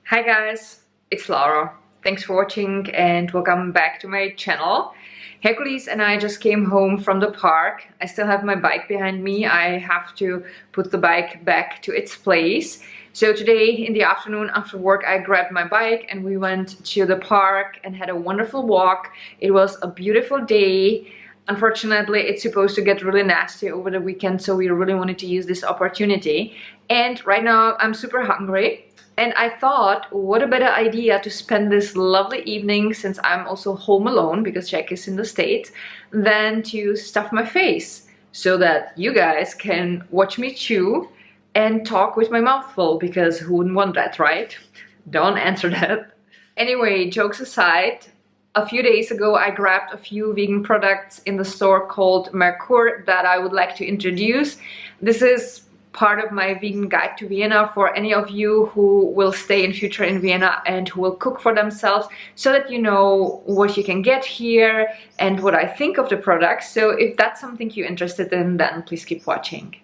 Hi guys, it's Lara. Thanks for watching and welcome back to my channel. Hercules and I just came home from the park. I still have my bike behind me. I have to put the bike back to its place. So today in the afternoon after work I grabbed my bike and we went to the park and had a wonderful walk. It was a beautiful day. Unfortunately, it's supposed to get really nasty over the weekend, so we really wanted to use this opportunity. And right now I'm super hungry. And I thought, what a better idea to spend this lovely evening, since I'm also home alone because Jack is in the States, than to stuff my face so that you guys can watch me chew and talk with my mouth full, because who wouldn't want that, right? Don't answer that. Anyway, jokes aside, a few days ago I grabbed a few vegan products in the store called Mercure that I would like to introduce. This is part of my vegan guide to Vienna for any of you who will stay in future in Vienna and who will cook for themselves, so that you know what you can get here and what I think of the products. So if that's something you're interested in, then please keep watching.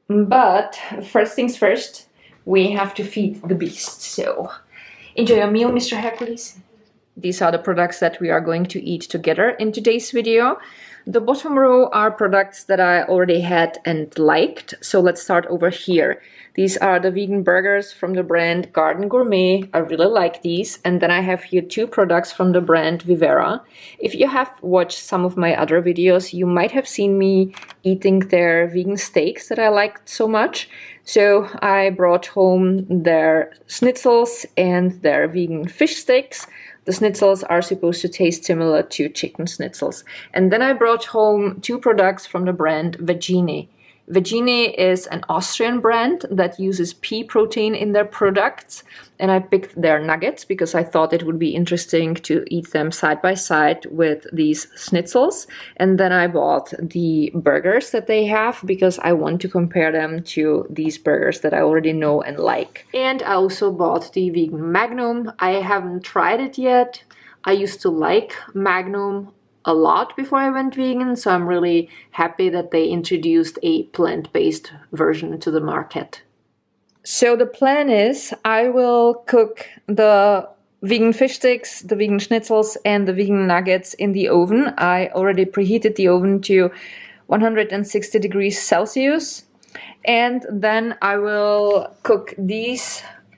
But first things first, we have to feed the beast. So enjoy your meal, Mr. Hercules. These are the products that we are going to eat together in today's video. The bottom row are products that I already had and liked, so let's start over here. These are the vegan burgers from the brand Garden Gourmet. I really like these. And then I have here two products from the brand Vivera. If you have watched some of my other videos, you might have seen me eating their vegan steaks that I liked so much. So I brought home their schnitzels and their vegan fish sticks. The schnitzels are supposed to taste similar to chicken schnitzels. And then I brought home two products from the brand Vegine. Vegine is an Austrian brand that uses pea protein in their products. And I picked their nuggets because I thought it would be interesting to eat them side by side with these schnitzels. And then I bought the burgers that they have because I want to compare them to these burgers that I already know and like. And I also bought the vegan Magnum. I haven't tried it yet. I used to like Magnum a lot before I went vegan, so I'm really happy that they introduced a plant-based version to the market. So the plan is I will cook the vegan fish sticks, the vegan schnitzels and the vegan nuggets in the oven. I already preheated the oven to 160 degrees Celsius. And then I will cook the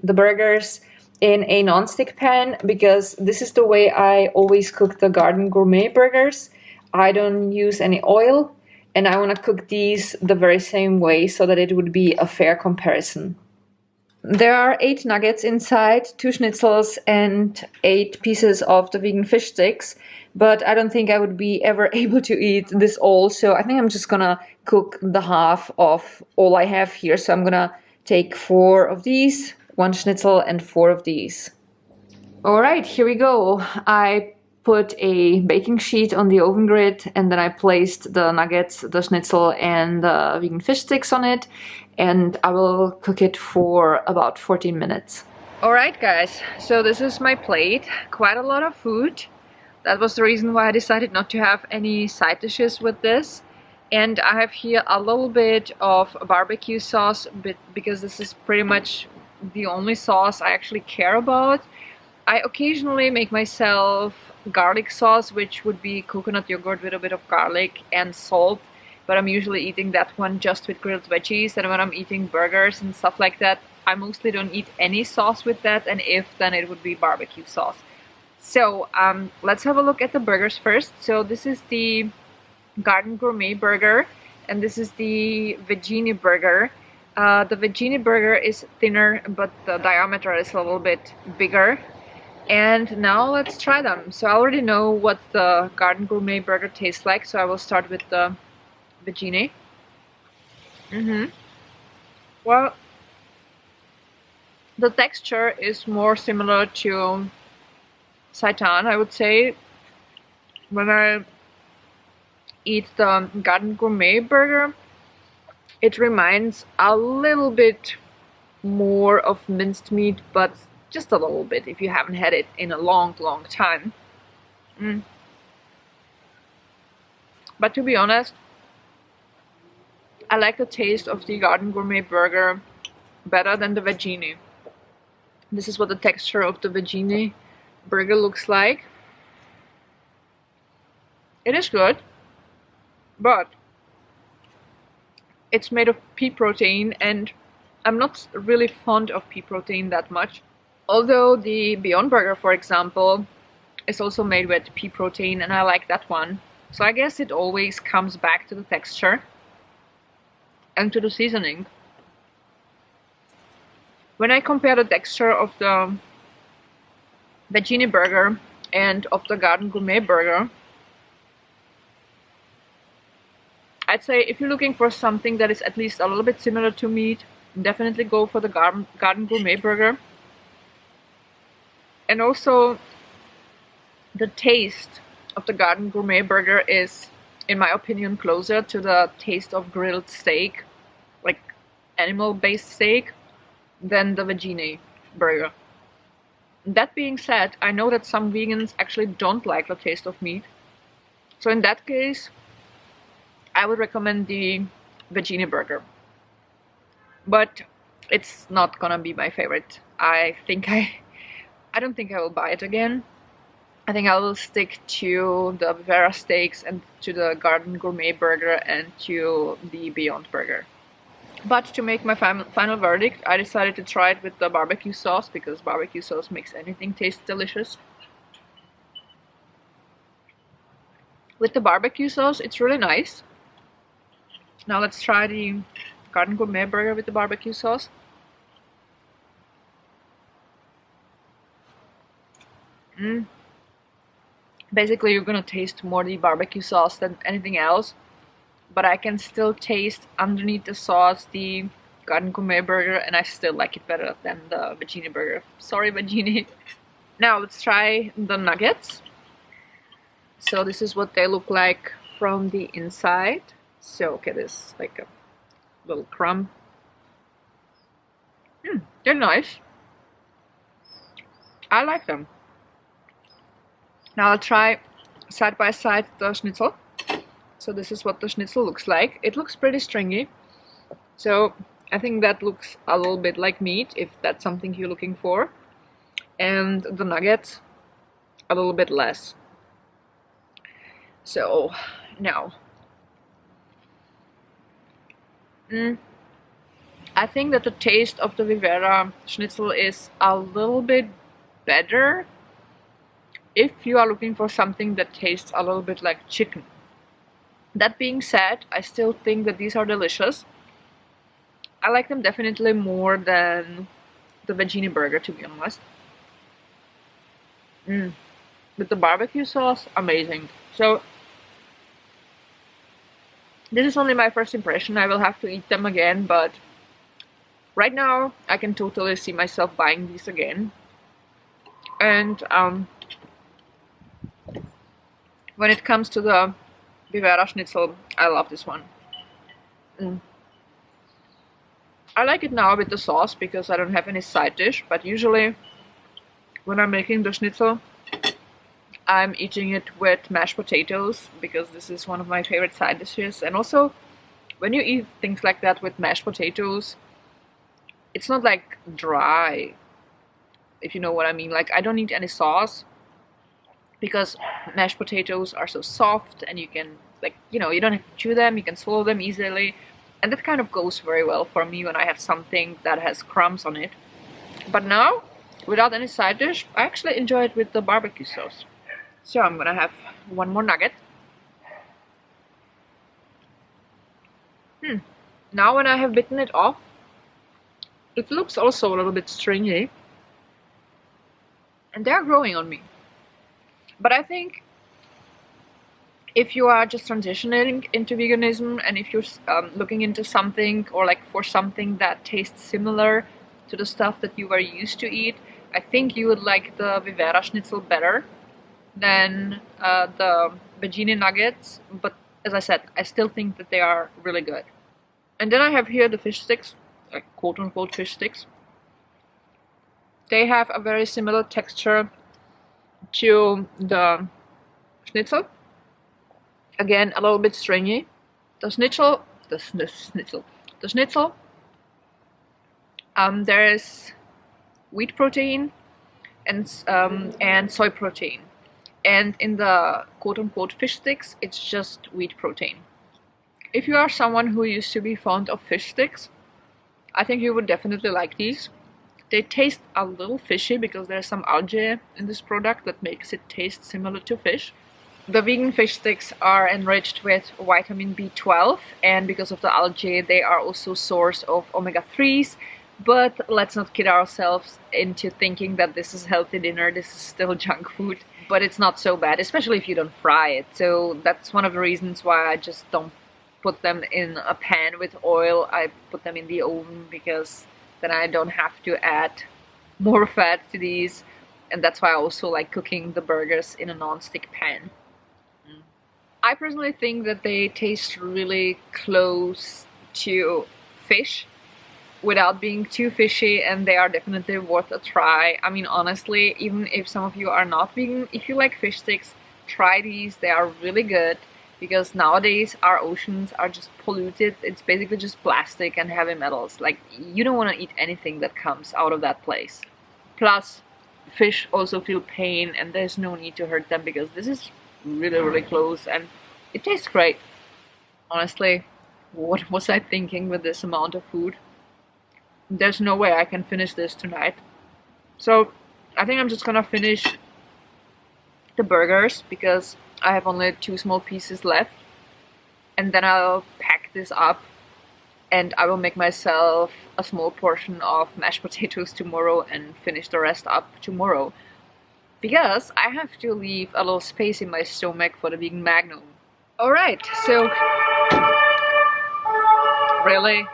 burgers, in a non-stick pan, because this is the way I always cook the Garden Gourmet burgers. I don't use any oil, and I want to cook these the very same way so that it would be a fair comparison. There are 8 nuggets inside, 2 schnitzels and 8 pieces of the vegan fish sticks, but I don't think I would be ever able to eat this all, so I think I'm just gonna cook the half of all I have here. So I'm gonna take 4 of these, 1 schnitzel and 4 of these. Alright, here we go. I put a baking sheet on the oven grid and then I placed the nuggets, the schnitzel and the vegan fish sticks on it, and I will cook it for about 14 minutes. Alright guys, so this is my plate. Quite a lot of food. That was the reason why I decided not to have any side dishes with this. And I have here a little bit of barbecue sauce, because this is pretty much the only sauce I actually care about. I occasionally make myself garlic sauce, which would be coconut yogurt with a bit of garlic and salt, but I'm usually eating that one just with grilled veggies. And when I'm eating burgers and stuff like that, I mostly don't eat any sauce with that, and if, then it would be barbecue sauce. So let's have a look at the burgers first. So this is the Garden Gourmet burger and this is the Vegine burger. The Vegine burger is thinner, but the diameter is a little bit bigger. And now let's try them. So I already know what the Garden Gourmet burger tastes like, so I will start with the Vegine. Well, the texture is more similar to seitan, I would say. When I eat the Garden Gourmet burger, it reminds a little bit more of minced meat, but just a little bit if you haven't had it in a long time. But to be honest, I like the taste of the Garden Gourmet burger better than the Vegine. This is what the texture of the veggie burger looks like. It is good, but it's made of pea protein, and I'm not really fond of pea protein that much. Although the Beyond Burger, for example, is also made with pea protein, and I like that one. So I guess it always comes back to the texture and to the seasoning. When I compare the texture of the veggie burger and of the Garden Gourmet burger, I'd say if you're looking for something that is at least a little bit similar to meat, definitely go for the Garden Gourmet burger. And also, the taste of the Garden Gourmet burger is, in my opinion, closer to the taste of grilled steak, like animal-based steak, than the veggie burger. That being said, I know that some vegans actually don't like the taste of meat. So in that case, I would recommend the veggie burger. But it's not gonna be my favorite. I don't think I will buy it again. I think I will stick to the Vienna steaks and to the Garden Gourmet burger and to the Beyond Burger. But to make my final verdict, I decided to try it with the barbecue sauce, because barbecue sauce makes anything taste delicious. With the barbecue sauce, it's really nice. Now let's try the Garden Gourmet burger with the barbecue sauce. Basically, you're gonna taste more the barbecue sauce than anything else, but I can still taste underneath the sauce the Garden Gourmet burger, and I still like it better than the veggie burger. Sorry, veggie. Now let's try the nuggets. So this is what they look like from the inside. So okay, this like a little crumb. They're nice. I like them. Now I'll try side by side the schnitzel. So this is what the schnitzel looks like. It looks pretty stringy. So I think that looks a little bit like meat, if that's something you're looking for. And the nuggets, a little bit less. So now, I think that the taste of the Vivera schnitzel is a little bit better if you are looking for something that tastes a little bit like chicken. That being said, I still think that these are delicious. I like them definitely more than the veggie burger, to be honest. With the barbecue sauce, amazing. So this is only my first impression. I will have to eat them again, but right now I can totally see myself buying these again. And when it comes to the Vivera schnitzel, I love this one. I like it now with the sauce because I don't have any side dish, but usually when I'm making the schnitzel, I'm eating it with mashed potatoes, because this is one of my favorite side dishes. And also, when you eat things like that with mashed potatoes, it's not like dry, if you know what I mean. Like, I don't need any sauce, because mashed potatoes are so soft, and you can, like, you know, you don't have to chew them, you can swallow them easily. And that kind of goes very well for me when I have something that has crumbs on it. But now, without any side dish, I actually enjoy it with the barbecue sauce. So I'm gonna have one more nugget. Now when I have bitten it off, it looks also a little bit stringy. And they're growing on me. But I think if you are just transitioning into veganism, and if you're looking into something, or like for something that tastes similar to the stuff that you were used to eat, I think you would like the Vivera schnitzel better than the veggie nuggets. But as I said, I still think that they are really good. And then I have here the fish sticks, like quote-unquote fish sticks. They have a very similar texture to the schnitzel. Again, a little bit stringy. The schnitzel, there is wheat protein and soy protein. And in the quote-unquote fish sticks, it's just wheat protein. If you are someone who used to be fond of fish sticks, I think you would definitely like these. They taste a little fishy because there's some algae in this product that makes it taste similar to fish. The vegan fish sticks are enriched with vitamin B12, and because of the algae they are also a source of omega-3s. But let's not kid ourselves into thinking that this is healthy dinner. This is still junk food, but it's not so bad, especially if you don't fry it. So that's one of the reasons why I just don't put them in a pan with oil. I put them in the oven because then I don't have to add more fat to these, and that's why I also like cooking the burgers in a non-stick pan. I personally think that they taste really close to fish without being too fishy, and they are definitely worth a try. I mean, honestly, even if some of you are not vegan, if you like fish sticks, try these. They are really good, because nowadays our oceans are just polluted. It's basically just plastic and heavy metals. Like, you don't want to eat anything that comes out of that place. Plus, fish also feel pain, and there's no need to hurt them because this is really close and it tastes great. Honestly, what was I thinking with this amount of food? There's no way I can finish this tonight. So I think I'm just gonna finish the burgers because I have only 2 small pieces left, and then I'll pack this up and I will make myself a small portion of mashed potatoes tomorrow and finish the rest up tomorrow, because I have to leave a little space in my stomach for the vegan magnum. Alright, so really?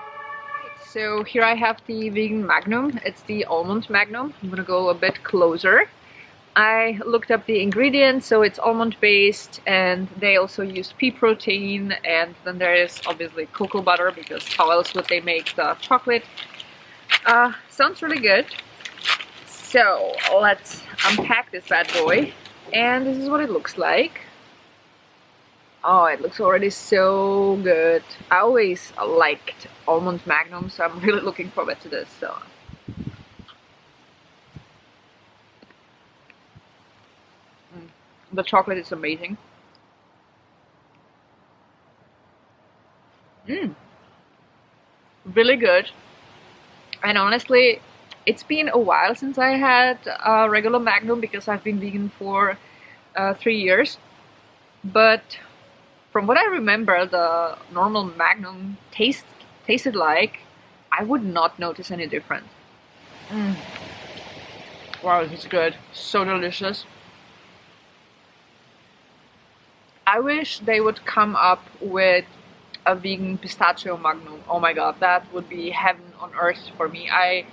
So here I have the vegan magnum. It's the almond magnum. I'm gonna go a bit closer. I looked up the ingredients, so it's almond based, and they also use pea protein, and then there is obviously cocoa butter, because how else would they make the chocolate? Sounds really good. So let's unpack this bad boy, and this is what it looks like. Oh, it looks already so good. I always liked almond magnum, so I'm really looking forward to this. So the chocolate is amazing. Really good. And honestly, it's been a while since I had a regular magnum because I've been vegan for 3 years. But from what I remember, the normal magnum tasted like, I would not notice any difference. Wow, this is good. So delicious. I wish they would come up with a vegan pistachio magnum. Oh my god, that would be heaven on earth for me. I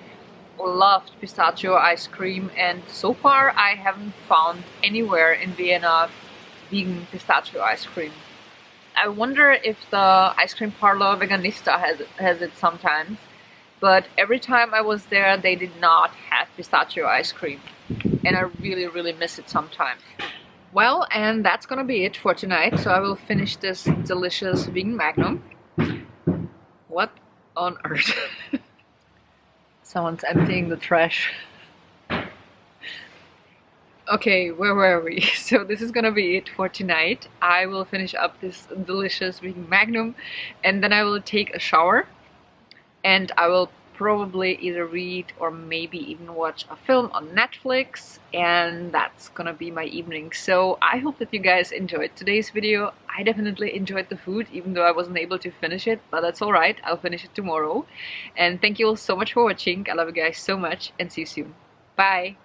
loved pistachio ice cream, and so far I haven't found anywhere in Vienna vegan pistachio ice cream. I wonder if the ice cream parlor Veganista has it sometimes, but every time I was there they did not have pistachio ice cream, and I really miss it sometimes. Well, and that's gonna be it for tonight, so I will finish this delicious vegan magnum. What on earth? Someone's emptying the trash. Okay, where were we? So this is gonna be it for tonight. I will finish up this delicious vegan magnum, and then I will take a shower, and I will probably either read or maybe even watch a film on Netflix, and that's gonna be my evening. So I hope that you guys enjoyed today's video. I definitely enjoyed the food, even though I wasn't able to finish it, but that's alright, I'll finish it tomorrow. And thank you all so much for watching. I love you guys so much, and see you soon. Bye!